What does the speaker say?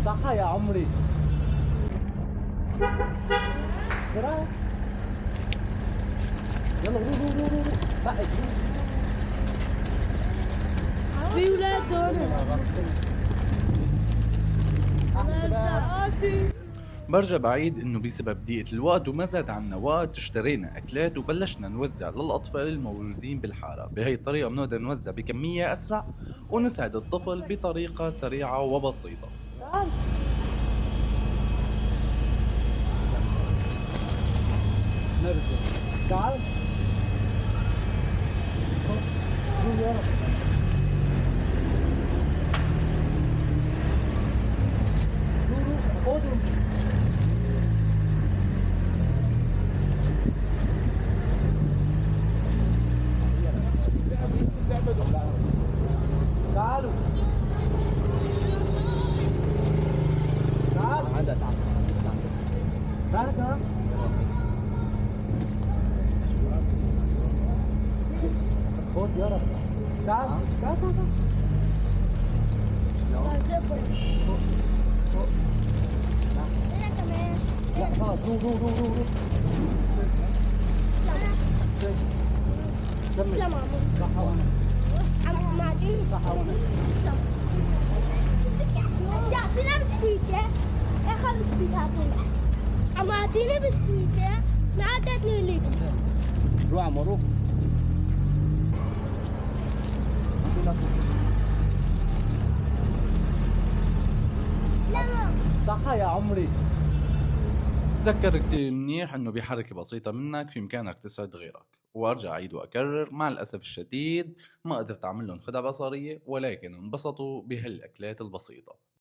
صح يا عمري. بسرعة. يلا روح روح روح روح. بقى في ولاد هون. قاسي. برجع بعيد انه بسبب ضيقة الوقت وما زاد عنا وقت اشترينا اكلات وبلشنا نوزع للاطفال الموجودين بالحارة. بهي الطريقة بنقدر نوزع بكمية اسرع ونسعد الطفل بطريقة سريعة وبسيطة. تعال. نرجع. تعال. روح يلا. روح روح خدهم. تعالوا. تعال. تعال كمان. خد يلا. تعال تعال تعال. لا خلاص روح روح روح روح روح. كمل. صح وانا. صح وانا. تعطينا بسكويتة. اخر بسكويتة اعطينا. عم اعطيني بسكويتة. ما اعطتني لي. روح عمو روح. لا. صح يا عمري. تذكر كتير منيح انه بحركة بسيطة منك في امكانك تسعد غيرك. وارجع اعيد واكرر، مع الاسف الشديد ما قدرت اعمل لهم خدعة بصرية، ولكن انبسطوا بهالاكلات البسيطة.